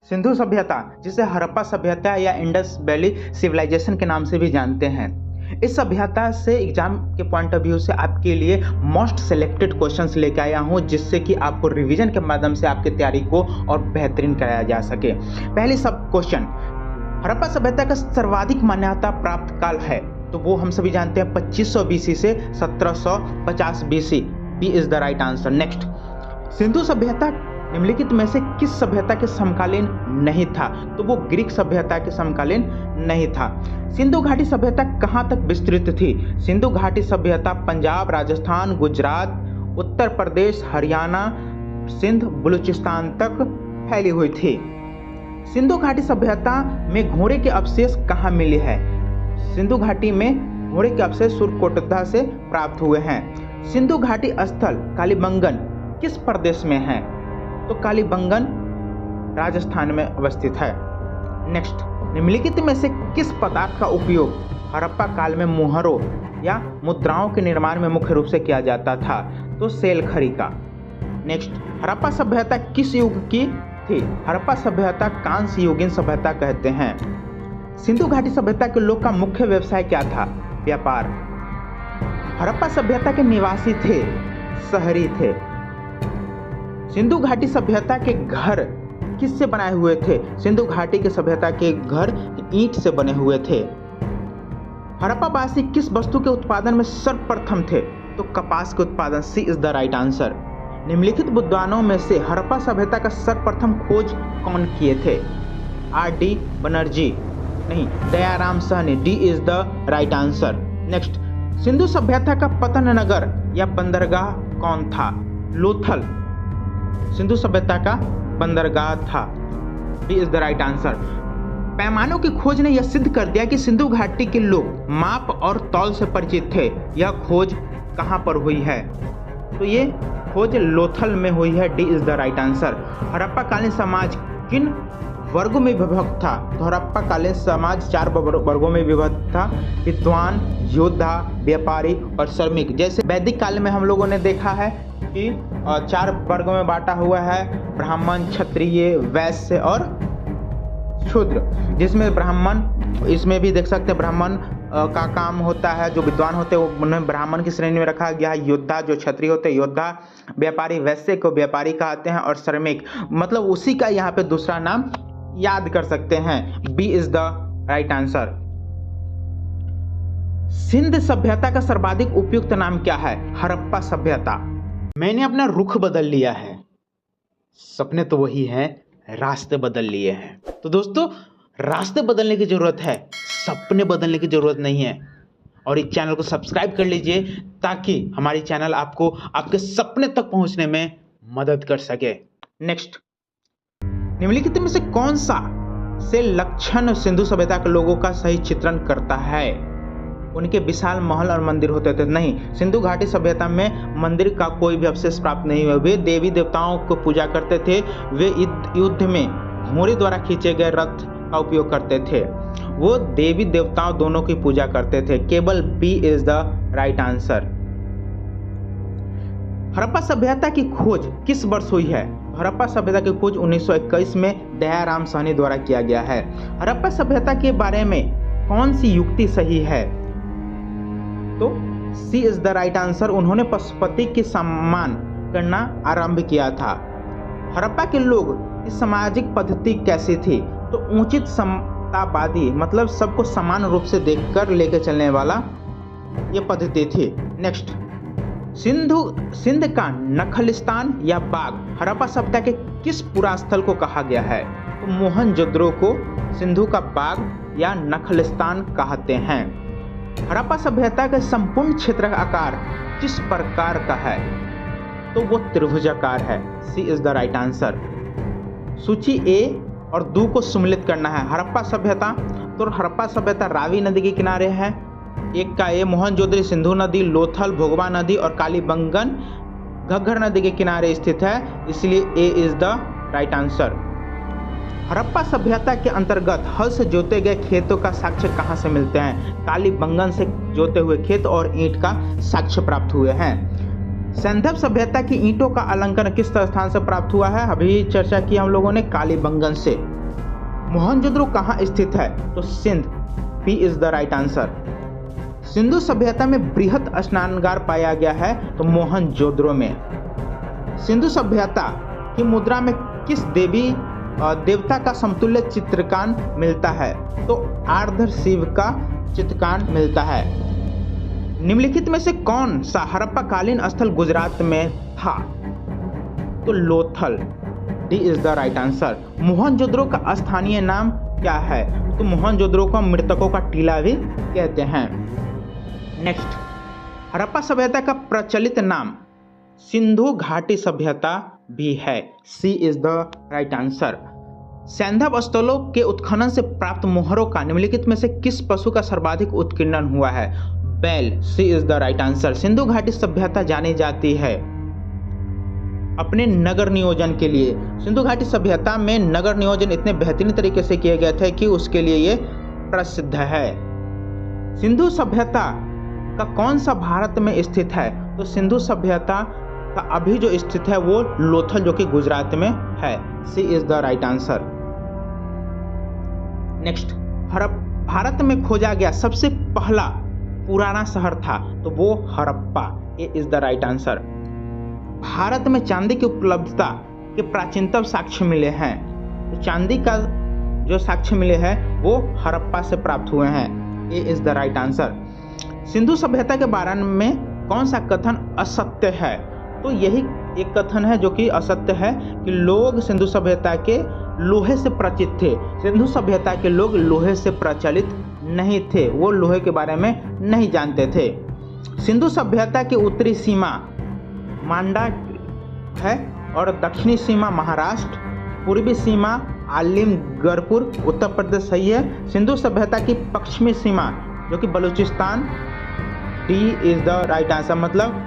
सिंधु सभ्यता, जिसे हड़प्पा सभ्यता या इंडस वैली सिविलाइजेशन के नाम से भी जानते हैं, इस सभ्यता से एग्जाम के पॉइंट ऑफ व्यू से आपके लिए मोस्ट सिलेक्टेड क्वेश्चंस लेके आया हूँ, जिससे कि आपको रिवीजन के माध्यम से आपकी तैयारी को और बेहतरीन कराया जा सके। पहली सब क्वेश्चन, हड़प्पा सभ्यता का सर्वाधिक मान्यता प्राप्त काल है, तो वो हम सभी जानते हैं 2500 BC से 1750 BC। B is the right answer. Next, Sindhu सभ्यता निम्नलिखित में से किस सभ्यता के समकालीन नहीं था, तो वो ग्रीक सभ्यता के समकालीन नहीं था। सिंधु घाटी सभ्यता कहाँ तक विस्तृत थी? सिंधु घाटी सभ्यता पंजाब, राजस्थान, गुजरात, उत्तर प्रदेश, हरियाणा, सिंध, बलूचिस्तान तक फैली हुई थी। सिंधु घाटी सभ्यता में घोड़े के अवशेष कहाँ मिले हैं? सिंधु घाटी में घोड़े के अवशेष सुरकोटद्दा से प्राप्त हुए हैं। सिंधु घाटी स्थल कालीबंगन किस प्रदेश में है? तो कालीबंगन राजस्थान में अवस्थित है। नेक्स्ट, निम्नलिखित में से किस पदार्थ का उपयोग हड़प्पा काल में मुहरों या मुद्राओं के निर्माण में मुख्य रूप से किया जाता था? तो सेल खरी का। नेक्स्ट, हड़प्पा सभ्यता किस युग की थी? हड़प्पा सभ्यता कांस्य युगीन सभ्यता कहते हैं। सिंधु घाटी सभ्यता के लोग का मुख्य व्यवसाय क्या था? व्यापार। हड़प्पा सभ्यता के निवासी थे, शहरी थे। सिंधु घाटी सभ्यता के घर किससे बनाए हुए थे? सिंधु घाटी के सभ्यता के घर ईंट से बने हुए थे। हड़प्पावासी किस वस्तु के उत्पादन में सर्वप्रथम थे? तो कपास के उत्पादन। सी इज द राइट आंसर। निम्नलिखित विद्वानों में से हड़प्पा सभ्यता का सर्वप्रथम खोज कौन किए थे? R.D. बनर्जी नहीं, Dayaram Sahni. D is the right answer. Next, Sindhu सभ्यता का पतन नगर या बंदरगाह कौन था? लोथल सिंधु सभ्यता का बंदरगाह था। D is the right answer. पैमानों की खोज ने यह सिद्ध कर दिया कि सिंधु घाटी के लोग माप और तौल से परिचित थे। यह खोज कहाँ पर हुई है? तो ये खोज लोथल में हुई है। D is the right answer. Harappa कालीन समाज किन वर्गों में विभक्त था? तो हड़प्पा कालीन समाज 4 वर्गों में विभक्त था: विद्वान, योद्धा, व्यापारी और श्रमिक। जैसे वैदिक काल में हम लोगों ने देखा है कि 4 वर्गों में बांटा हुआ है: ब्राह्मण, क्षत्रिय, वैश्य और शूद्र। जिसमें ब्राह्मण, इसमें भी देख सकते हैं ब्राह्मण का काम होता है, जो विद्वान होते हैं उन्हें ब्राह्मण की श्रेणी में रखा गया है। योद्धा, जो क्षत्रिय होते हैं, योद्धा। व्यापारी, वैश्य को व्यापारी कहते हैं। और श्रमिक मतलब उसी का यहाँ पे दूसरा नाम याद कर सकते हैं। B is the right answer. Sindh सभ्यता का सर्वाधिक उपयुक्त नाम क्या है? हड़प्पा सभ्यता। मैंने अपना रुख बदल लिया है, सपने तो वही हैं, रास्ते बदल लिए हैं। तो दोस्तों, रास्ते बदलने की जरूरत है, सपने बदलने की जरूरत नहीं है। और इस चैनल को सब्सक्राइब कर लीजिए ताकि हमारी चैनल आपको आपके सपने तक पहुंचने में मदद कर सके। नेक्स्ट, निम्नलिखित में से कौन सा से लक्षण सिंधु सभ्यता के लोगों का सही चित्रण करता है? उनके विशाल महल और मंदिर होते थे। नहीं, सिंधु घाटी सभ्यता में मंदिर का कोई भी अवशेष प्राप्त नहीं हुआ। वे देवी देवताओं को पूजा करते थे। वे युद्ध में घोड़े द्वारा खींचे गए रथ का उपयोग करते थे। वो देवी देवताओं दोनों की पूजा करते थे। केवल B is the right answer. Harappa सभ्यता की खोज किस वर्ष हुई है? हड़प्पा सभ्यता की खोज 1921 में दयाराम साहनी द्वारा किया गया है। हड़प्पा सभ्यता के बारे में कौन सी युक्ति सही है? तो सी इज द राइट आंसर। उन्होंने पशुपति के सम्मान करना आरंभ किया था। हड़प्पा के लोग इस सामाजिक पद्धति कैसी थी? तो उचित समतावादी, मतलब सबको समान रूप से देखकर लेकर चलने वाला ये पद्धति थी। नेक्स्ट, सिंध का नखलिस्तान या बाग हड़प्पा सभ्यता के किस पुरास्थल को कहा गया है? तो मोहनजोदड़ो को सिंधु का बाग या नखलिस्तान कहते हैं। हड़प्पा सभ्यता का संपूर्ण क्षेत्र का आकार किस प्रकार का है? तो वो त्रिभुजाकार है। C is the right answer. सूची ए और दो को सम्मिलित करना है। हड़प्पा सभ्यता, तो हड़प्पा सभ्यता रावी नदी के किनारे है। एक का ए मोहनजोदड़ो सिंधु नदी, लोथल भोगवा नदी और कालीबंगन घग्गर नदी के किनारे स्थित है, इसलिए A is the right answer. Harappa सभ्यता के अंतर्गत हल से जोते गए खेतों का साक्ष्य कहाँ से मिलते हैं? कालीबंगन से जोते हुए खेत और ईंट का साक्ष्य प्राप्त हुए हैं। सैंधव सभ्यता की ईंटों का अलंकरण किस स्थान से प्राप्त हुआ है? अभी चर्चा की हम लोगों ने कालीबंगन से। मोहनजोदड़ो कहाँ स्थित है? तो Sindh, B is the right answer. Sindhu सभ्यता में बृहत स्नानागार पाया गया है? तो मोहनजोदड़ो में। सिंधु सभ्यता की मुद्रा में किस देवता का समतुल्य चित्रकान मिलता है? तो आर्द्र शिव का चित्रकान मिलता है। निम्नलिखित में से कौन सा हड़प्पा कालीन स्थल गुजरात में था? तो Lothal, D is the right answer. Mohenjodaro का स्थानीय नाम क्या है? तो मोहनजोदड़ो को मृतकों का टीला भी कहते हैं। नेक्स्ट, हड़प्पा सभ्यता का प्रचलित नाम सिंधु घाटी सभ्यता भी है, C is the right answer. सैंधव स्थलों के उत्खनन से प्राप्त मोहरों का निम्नलिखित में से किस पशु का सर्वाधिक उत्कीर्णन हुआ है? बैल, C is the right answer. Sindhu घाटी सभ्यता जानी जाती है अपने नगर नियोजन के लिए। सिंधु घाटी सभ्यता में नगर नियोजन इतने बेहतरीन तरीके से किए गए थे कि उसके लिए ये प्रसिद्ध है। सिंधु सभ्यता का कौन सा भारत में स्थित है? तो सिंधु सभ्यता का अभी जो स्थित है वो लोथल, जो कि गुजरात में है, C is the right answer. Next, Bharat में खोजा गया सबसे पहला पुराना शहर था? तो वो Harappa, A is the right answer. Bharat में चांदी की उपलब्धता के प्राचीनतम साक्ष्य मिले हैं? तो चांदी का जो साक्ष्य मिले हैं वो हड़प्पा से प्राप्त हुए हैं, A is the right answer. Sindhu सभ्यता के बारे में कौन सा कथन असत्य है? तो यही एक कथन है जो कि असत्य है कि लोग सिंधु सभ्यता के लोहे से परिचित थे। सिंधु सभ्यता के लोग लोहे से प्रचलित नहीं थे, वो लोहे के बारे में नहीं जानते थे। सिंधु सभ्यता की उत्तरी सीमा मांडा है और दक्षिणी सीमा महाराष्ट्र, पूर्वी सीमा आलिमगरपुर उत्तर प्रदेश सही है। सिंधु सभ्यता की पश्चिमी सीमा जो कि Balochistan, D is the right answer. मतलब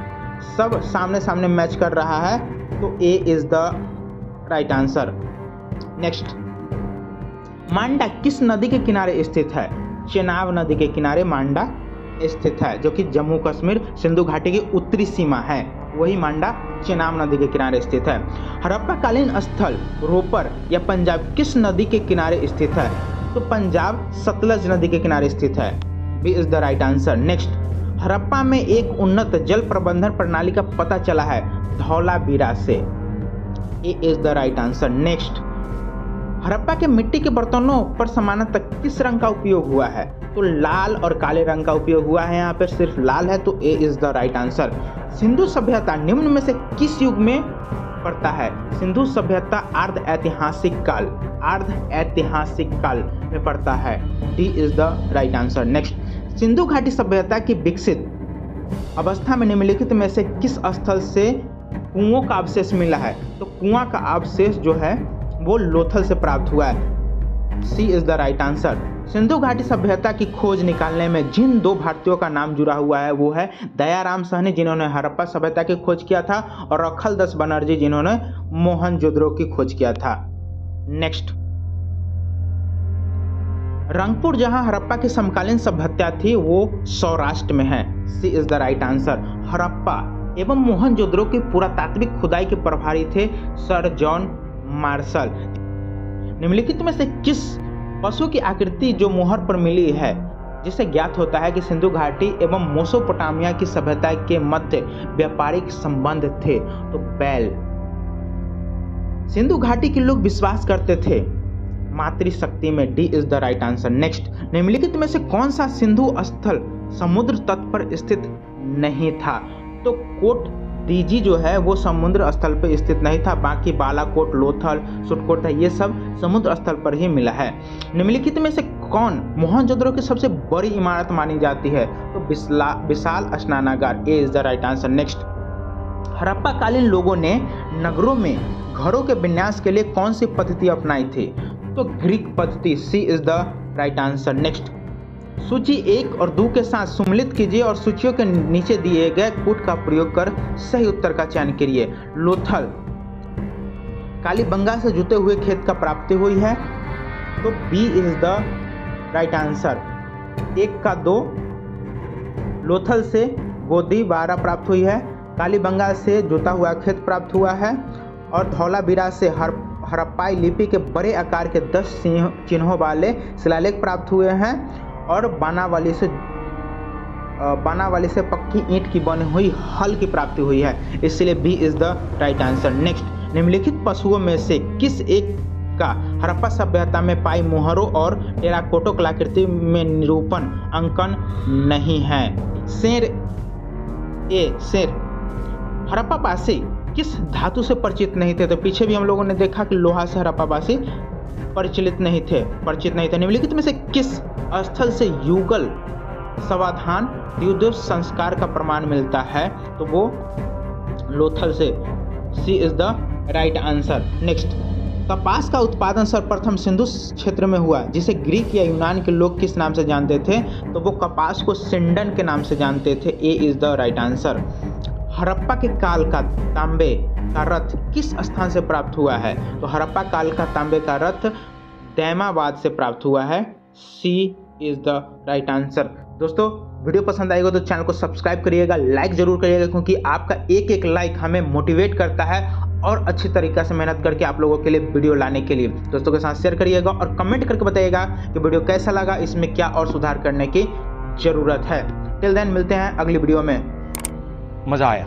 सब सामने सामने मैच कर रहा है, तो A is the right answer. Next, Manda किस नदी के किनारे स्थित है? चेनाब नदी के किनारे मांडा स्थित है, जो कि जम्मू कश्मीर सिंधु घाटी की उत्तरी सीमा है, वही मांडा चेनाब नदी के किनारे स्थित है। हड़प्पा कालीन स्थल रोपर या पंजाब किस नदी के किनारे स्थित है? तो पंजाब सतलज नदी के किनारे स्थित है, B is the right answer. Next, Harappa में एक उन्नत जल प्रबंधन प्रणाली का पता चला है? धौलावीरा से, A is the right answer. Next, Harappa के मिट्टी के बर्तनों पर सामान्यतः किस रंग का उपयोग हुआ है? तो लाल और काले रंग का उपयोग हुआ है, यहाँ पर सिर्फ लाल है, तो A is the right answer. Sindhu सभ्यता निम्न में से किस युग में पड़ता है? सिंधु सभ्यता अर्ध ऐतिहासिक काल में पड़ता है, D is the right answer. Next, Sindhu घाटी सभ्यता की विकसित अवस्था में निम्नलिखित में से किस स्थल से कुओं का अवशेष मिला है? तो कुआं का अवशेष जो है वो लोथल से प्राप्त हुआ है, C is the right answer. Sindhu घाटी सभ्यता की खोज निकालने में जिन दो भारतीयों का नाम जुड़ा हुआ है वो है दयाराम सहनी, जिन्होंने हड़प्पा सभ्यता की खोज किया था, और रखलदास बनर्जी, जिन्होंने मोहनजोदड़ो की खोज किया था। नेक्स्ट, रंगपुर जहां हड़प्पा की समकालीन सभ्यता थी वो सौराष्ट्र में है, C is the right answer. Harappa एवं मोहनजोदड़ो की पुरातात्विक खुदाई के प्रभारी थे सर जॉन मार्शल। निम्नलिखित में से किस पशु की आकृति जो मोहर पर मिली है जिससे ज्ञात होता है कि सिंधु घाटी एवं मेसोपोटामिया की सभ्यता के मध्य व्यापारिक संबंध थे? तो बैल। सिंधु घाटी के लोग विश्वास करते थे मातृशक्ति में, D is the right answer. Next, निम्नलिखित में से कौन सा सिंधु स्थल समुद्र तट पर स्थित नहीं था? तो कोट दीजी जो है वो समुद्र स्थल पर स्थित नहीं था, बाकी बालाकोट, लोथल, सुटकोट है, ये सब समुद्र स्थल पर ही मिला है। निम्नलिखित में से कौन मोहनजोदड़ो की सबसे बड़ी इमारत मानी जाती है? तो विशाल स्नानागार, A is the right answer. Next, Harappa कालीन लोगों ने नगरों में घरों के विन्यास के लिए कौन सी पद्धति अपनाई थी? तो ग्रीक पद्धति, C is the right answer. Next, सूची 1 और 2 के साथ सम्मिलित कीजिए और सूचियों के नीचे दिए गए कूट का प्रयोग कर सही उत्तर का चयन करिए। लोथल कालीबंगा से जुते हुए खेत का प्राप्ति हुई है, तो B is the right answer. 1 का 2, लोथल से गोदी 12 प्राप्त हुई है, कालीबंगा से जोता हुआ खेत प्राप्त हुआ है, और धौलावीरा से हड़प्पाई लिपि के बड़े आकार के 10 चिन्हों वाले शिलालेख प्राप्त हुए हैं, और बानावाली से पक्की ईंट की बनी हुई हल की प्राप्ति हुई है, इसलिए B is the right answer. Next, निम्नलिखित पशुओं में से किस एक का हड़प्पा सभ्यता में पाई मोहरों और टेराकोटा कलाकृति में निरूपण अंकन नहीं है? शेर। शेर। हड़प्पावासी किस धातु से परिचित नहीं थे? तो पीछे भी हम लोगों ने देखा कि लोहा से हड़प्पावासी परिचित नहीं थे। निम्नलिखित में से किस स्थल से युगल समाधान द्वितीय संस्कार का प्रमाण मिलता है? तो वो लोथल से। C is the right answer. Next, कपास का उत्पादन सर्वप्रथम सिंधु क्षेत्र में हुआ, जिसे ग्रीक या यूनान के लोग किस नाम से जानते थे? तो वो कपास को सिंडन के नाम से जानते थे। A is the right answer. Harappa के काल का तांबे का रथ किस स्थान से प्राप्त हुआ है? तो हड़प्पा काल का तांबे का रथ दैमाबाद से प्राप्त हुआ है। C is the right answer. दोस्तों, वीडियो पसंद आएगा तो चैनल को सब्सक्राइब करिएगा, लाइक जरूर करिएगा, क्योंकि आपका एक एक लाइक हमें मोटिवेट करता है और अच्छी तरीक़ा से मेहनत करके आप लोगों के लिए वीडियो लाने के लिए। दोस्तों के साथ शेयर करिएगा और कमेंट करके बताइएगा कि वीडियो कैसा लगा, इसमें क्या और सुधार करने की ज़रूरत है। टिल देन मिलते हैं अगली वीडियो में। मज़ा आया।